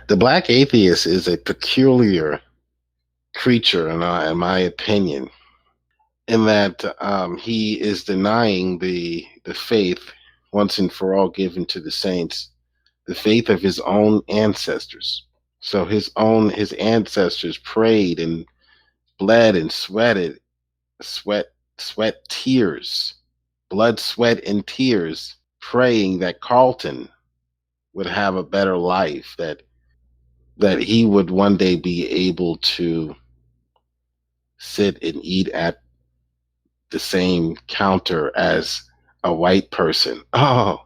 The black atheist is a peculiar creature, in my opinion, in that he is denying the faith once and for all given to the saints, the faith of his own ancestors. So his ancestors prayed and bled and sweat, tears, blood, sweat, and tears, praying that Carlton would have a better life, that he would one day be able to sit and eat at the same counter as a white person. Oh,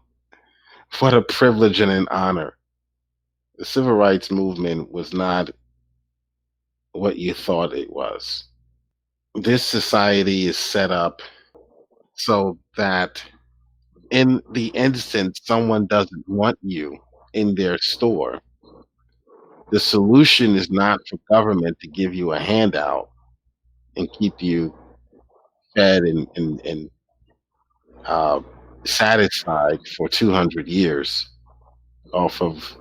what a privilege and an honor. The civil rights movement was not what you thought it was. This society is set up so that in the instance someone doesn't want you in their store, the solution is not for government to give you a handout and keep you fed and uh, satisfied for 200 years off of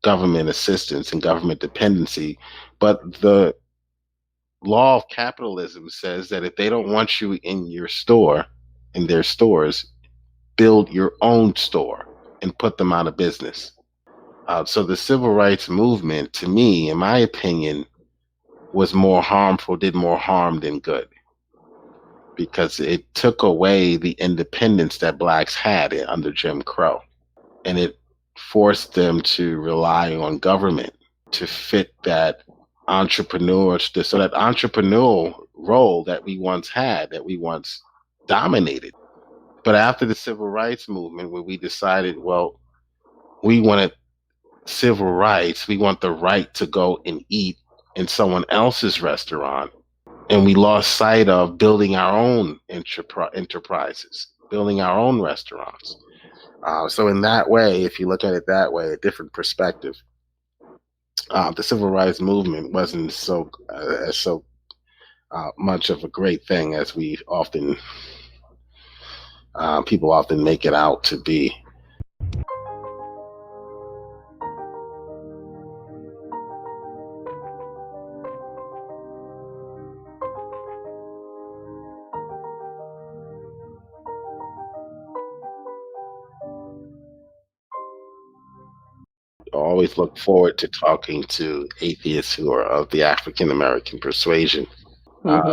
government assistance and government dependency. But the law of capitalism says that if they don't want you in your store, in their stores, build your own store and put them out of business. So the civil rights movement, to me, in my opinion, was more harmful, did more harm than good, because it took away the independence that blacks had under Jim Crow, and it forced them to rely on government to fit that so that entrepreneurial role that we once had, that we once dominated. But after the civil rights movement, where we decided, well, we wanted civil rights, we want the right to go and eat in someone else's restaurant, and we lost sight of building our own enterprises, building our own restaurants. So in that way, if you look at it that way, a different perspective, the civil rights movement wasn't so much of a great thing as we often people often make it out to be. Always look forward to talking to atheists who are of the African American persuasion.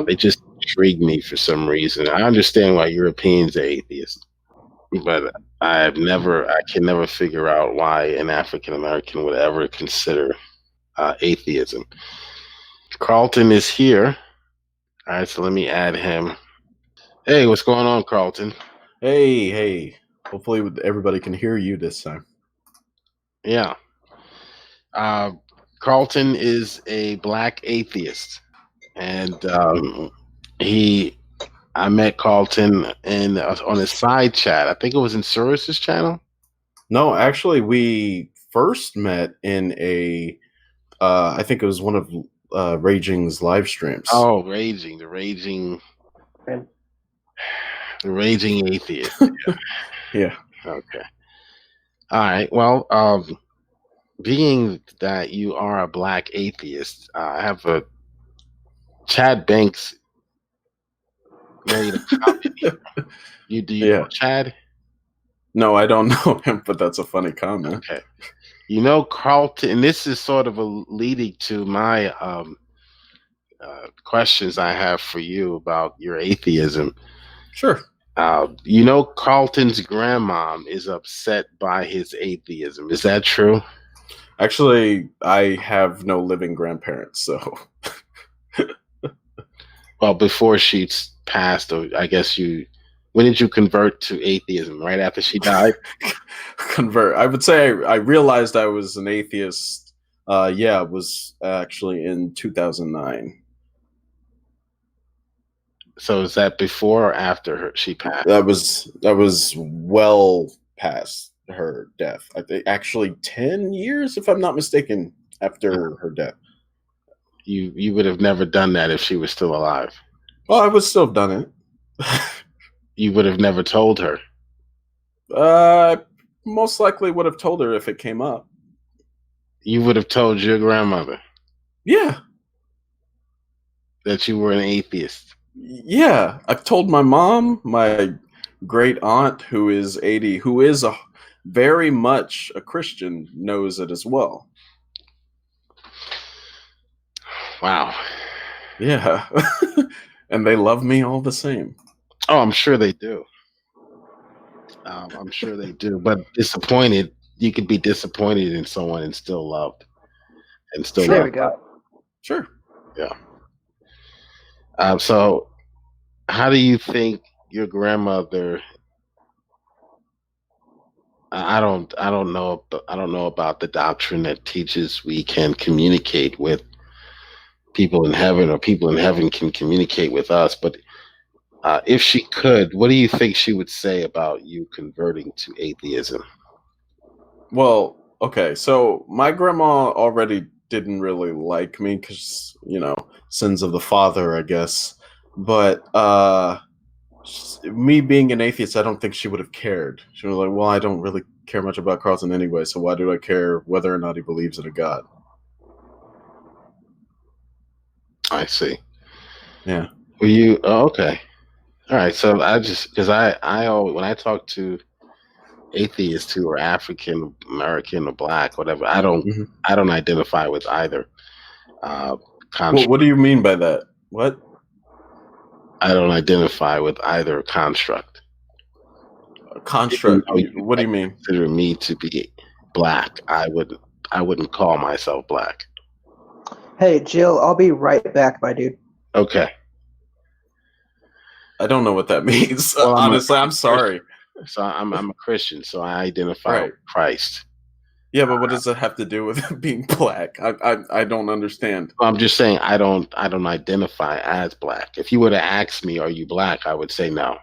They just intrigue me for some reason. I understand why Europeans are atheists, but I can never figure out why an African American would ever consider atheism. Carlton is here. All right, so let me add him. Hey, what's going on, Carlton? Hey. Hopefully everybody can hear you this time. Yeah. Carlton is a black atheist, and I met Carlton on a side chat. I think it was in Cyrus's channel. No, actually, we first met in I think it was one of Raging's live streams. Oh, the raging atheist. Yeah. Okay. All right. Well, being that you are a black atheist, I have a Chad Banks made a comment here. Do you know Chad? No, I don't know him, but that's a funny comment. Okay. You know, Carlton, and this is sort of leading to my questions I have for you about your atheism. Sure. You know, Carlton's grandmom is upset by his atheism. Is that true? Actually, I have no living grandparents, so. Well, before she passed, or I guess when did you convert to atheism? Right after she died? Convert. I would say I realized I was an atheist. It was actually in 2009. So is that before or after she passed? That was well past her death. I think actually 10 years, if I'm not mistaken, after her death. You would have never done that if she was still alive. Well, I would still have done it. You would have never told her. Most likely would have told her if it came up. You would have told your grandmother Yeah. that you were an atheist. Yeah. I've told my mom, my great aunt, who is 80, who is very much a Christian, knows it as well. Wow. Yeah. And they love me all the same. Oh, I'm sure they do. I'm sure they do. But disappointed, you could be disappointed in someone and still loved. And still Sure. There we go. Sure. Yeah. So how do you think your grandmother I don't know about the doctrine that teaches we can communicate with people in heaven, or people in heaven can communicate with us, but if she could, what do you think she would say about you converting to atheism? Well, okay, so my grandma already didn't really like me because, sins of the father, I guess. But me being an atheist, I don't think she would have cared. She was like, well, I don't really care much about Carlton anyway, so why do I care whether or not he believes in a God? I see. Yeah. Were you okay? All right. So because I always, when I talk to atheists who are African American or black, whatever, I don't identify with either construct. What do you mean by that? What? I don't identify with either construct. Construct. What do you mean? Consider me to be black. I wouldn't call myself black. Hey, Jill, I'll be right back, my dude. Okay. I don't know what that means. Well, honestly, I'm sorry. So I'm a Christian, so I identify with Christ. Yeah, but what does that have to do with being black? I don't understand. I'm just saying I don't identify as black. If you were to ask me, are you black, I would say no.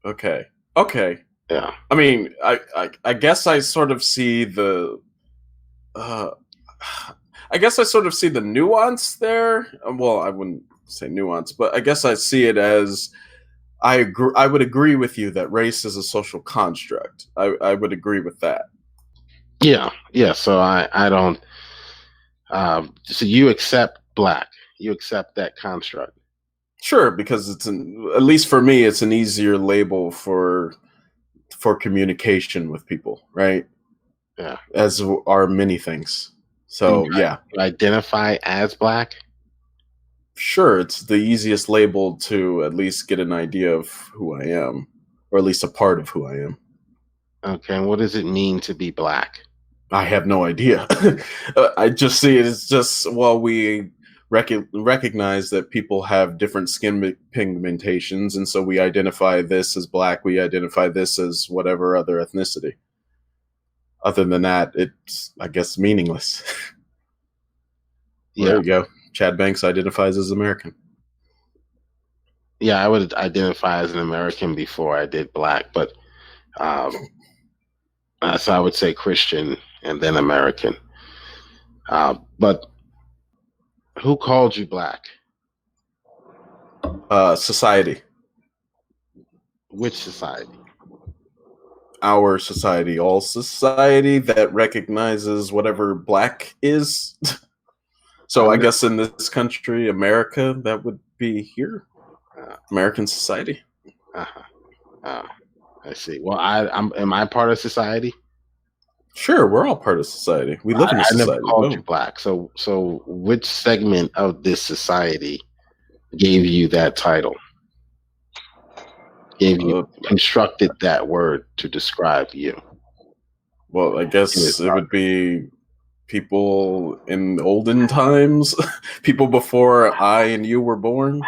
Okay. Yeah. I mean, I guess I sort of see the I guess I sort of see the nuance there. Well, I wouldn't say nuance, but I guess I see it as I would agree with you that race is a social construct. I would agree with that. Yeah. So I don't. So you accept black? You accept that construct? Sure, because at least for me, it's an easier label for communication with people, right? Yeah. As are many things. So yeah. You identify as black? Sure, it's the easiest label to at least get an idea of who I am, or at least a part of who I am. Okay, and what does it mean to be black? I have no idea. I just see it as just, we recognize that people have different skin pigmentations, and so we identify this as black, we identify this as whatever other ethnicity. Other than that, it's, I guess, meaningless. There you go. Chad Banks identifies as American. Yeah, I would identify as an American before I did black, but so I would say Christian and then American. But who called you black? Society. Which society? Our society. All society that recognizes whatever black is. So I guess in this country, America, that would be here. American society. I see. Well, am I part of society? Sure, we're all part of society. We live in a society. I never called you black. So which segment of this society gave you that title? Constructed that word to describe you? Well, I guess it would be people in olden times, people before I and you were born.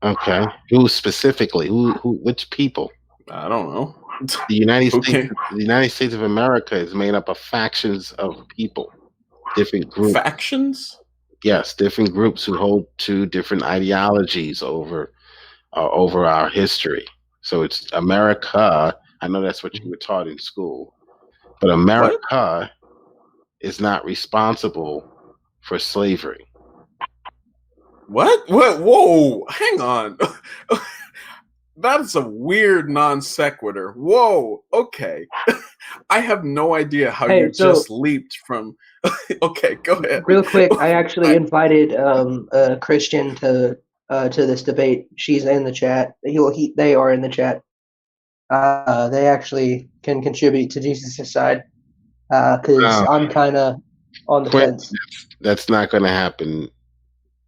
Okay. Who specifically? Who? Which people? I don't know. The United States. The United States of America is made up of factions of people, different groups. Factions? Yes, different groups who hold to different ideologies over our history. So it's America. I know that's what you were taught in school, but America is not responsible for slavery. What? Whoa! Hang on. That's a weird non sequitur. Whoa. Okay. I have no idea how Hey, you just leaped from. Okay, go ahead. Real quick, I actually invited a Christian to this debate. She's in the chat. They are in the chat. They actually can contribute to Jesus' side because I'm kind of on the fence. That's not going to happen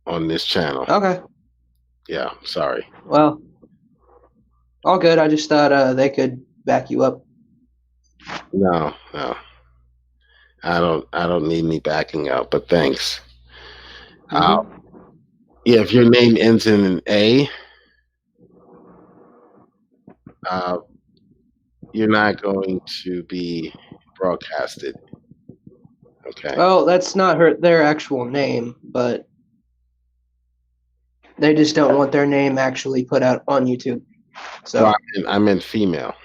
on this channel. Okay. Yeah, sorry. Well, all good. I just thought they could back you up. No. I don't need any backing up, but thanks. Yeah, if your name ends in an A, you're not going to be broadcasted. Okay. Well, that's not their actual name, but they just don't want their name actually put out on YouTube. So well, I meant female.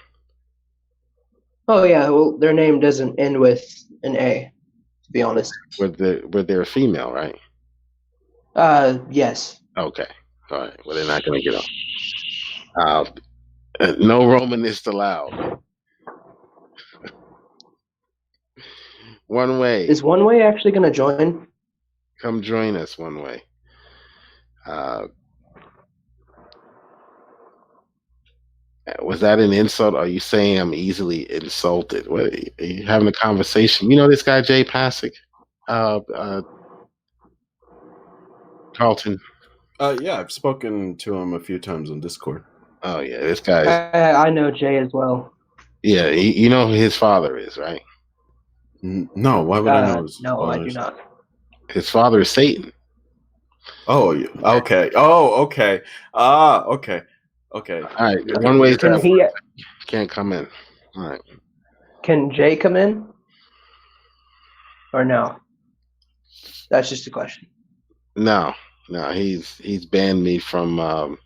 Oh yeah, well their name doesn't end with an A, to be honest. Were they a female, right? Yes. Okay. All right. Well, they're not going to get on. No Romanist allowed. One Way. Is One Way actually going to join? Come join us, One Way. Was that an insult? Are you saying I'm easily insulted? What, are you having a conversation? You know this guy, Jay Pasick? Carlton? Yeah, I've spoken to him a few times on Discord. Oh, yeah, this guy. I know Jay as well. Yeah, you know who his father is, right? No, why would I know his No, father? I do not. His father is Satan. Oh, yeah. Okay. Oh, okay. Okay. Okay. All right, One Way can't come in. All right. Can Jay come in? Or no? That's just a question. No, he's banned me from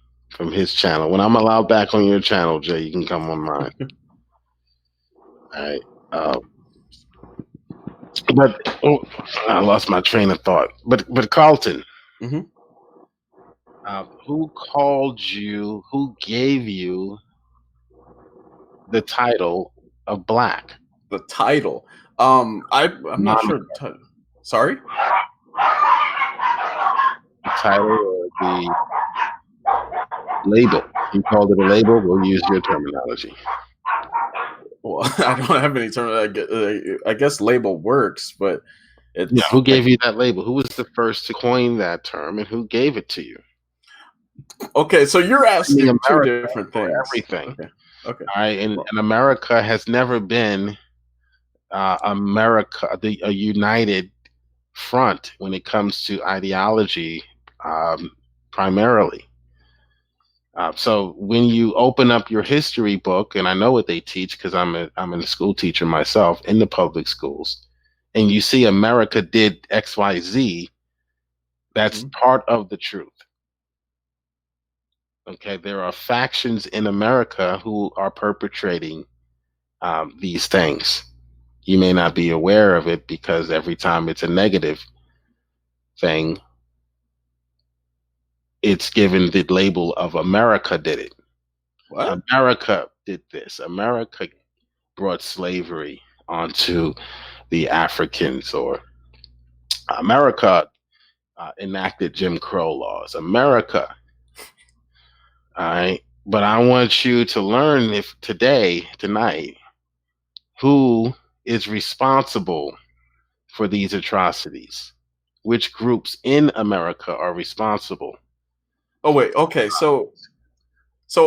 his channel. When I'm allowed back on your channel, Jay, you can come on mine. All right. But I lost my train of thought. But Carlton, who called you? Who gave you the title of black? The title. I'm not sure. Sorry. The title or the label? You called it a label. We'll use your terminology. Well, I don't have any term. I guess label works, but who gave you that label? Who was the first to coin that term, and who gave it to you? Okay, so you're asking two different things. Everything. Okay. All right, and America has never been a united front when it comes to ideology, primarily. So when you open up your history book, and I know what they teach because I'm a school teacher myself in the public schools, and you see America did XYZ, that's part of the truth. Okay, there are factions in America who are perpetrating these things. You may not be aware of it because every time it's a negative thing, it's given the label of America did it. What? America did this. America brought slavery onto the Africans, or America enacted Jim Crow laws. America. All right. But I want you to learn tonight, who is responsible for these atrocities? Which groups in America are responsible? Oh, wait. Okay. So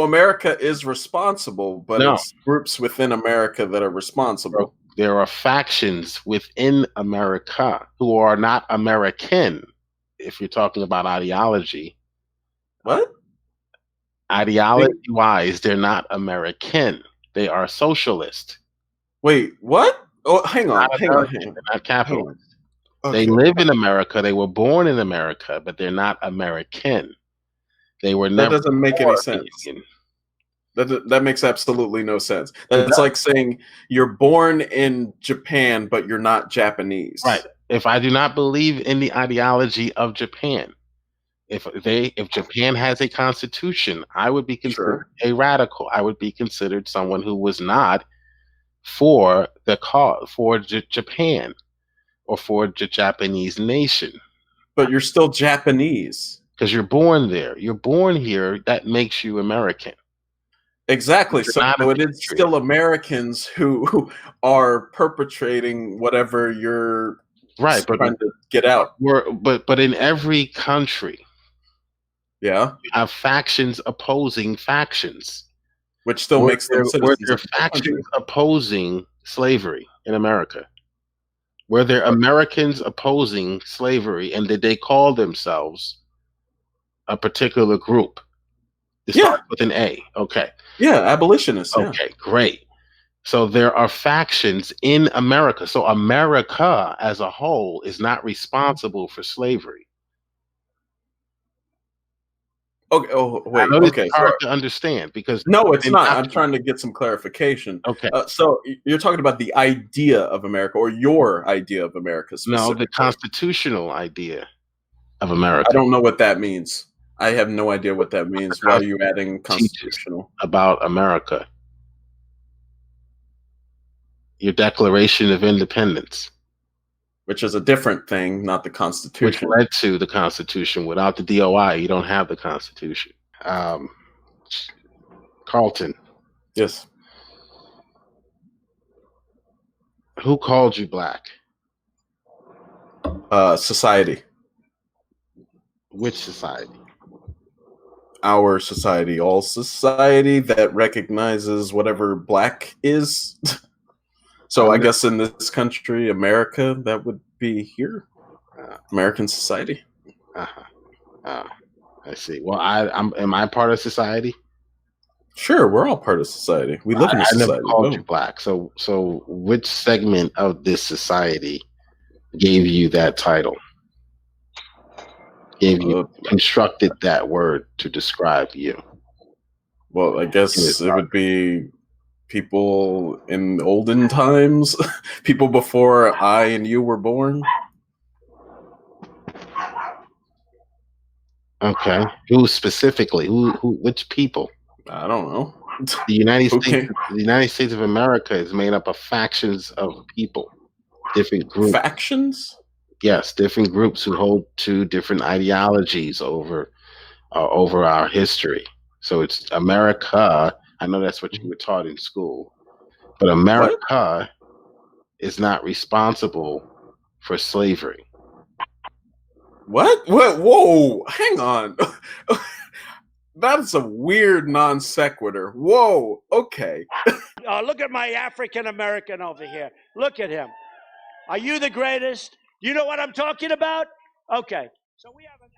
America is responsible, but it's groups within America that are responsible. There are factions within America who are not American. If you're talking about ideology. What? Ideology-wise, they're not American. They are socialist. Wait, what? Oh, hang on. They're not capitalist. Okay. They live in America. They were born in America, but they're not American. They were never. That doesn't make any sense. That makes absolutely no sense. That's like saying you're born in Japan, but you're not Japanese. Right. If I do not believe in the ideology of Japan, If Japan has a constitution, I would be considered Sure. a radical. I would be considered someone who was not for Japan or for the Japanese nation. But you're still Japanese. Because you're born there. You're born here. That makes you American. Exactly. You're So not a it is patriot. still Americans who are perpetrating whatever you're Right, but trying to get out. but in every country, Yeah. you have factions opposing factions. Which still makes them Were citizens there of the country. factions opposing slavery in America? Were there Americans opposing slavery, and did they call themselves a particular group? It starts with an A. Okay. Yeah, abolitionists. Yeah. Okay, great. So there are factions in America. So America as a whole is not responsible for slavery. Okay. Oh, wait. I know Okay. it's hard to understand because no, it's not. I'm trying to get some clarification. Okay. So you're talking about the idea of America, or your idea of America? No, the constitutional idea of America. I don't know what that means. I have no idea what that means. Why are you adding constitutional? About America. Your Declaration of Independence. Which is a different thing, not the Constitution. Which led to the Constitution. Without the DOI, you don't have the Constitution. Carlton. Yes. Who called you black? Society. Which society? Our society. All society that recognizes whatever black is. So I guess in this country, America, that would be here. American society. I see. Well, am I part of society? Sure, we're all part of society. We live in a society. I never called you black. So which segment of this society gave you that title? Constructed that word to describe you? Well, I guess it would be people in olden times, people before I and you were born. Okay. Who specifically? Who? Which people? I don't know. The United States. The United States of America is made up of factions of people, different groups. Factions? Yes, different groups who hold to different ideologies over our history. So it's America. I know that's what you were taught in school, but America is not responsible for slavery. What? Whoa! Hang on. That's a weird non sequitur. Whoa. Okay. Look at my African American over here. Look at him. Are you the greatest? You know what I'm talking about? Okay. So we have an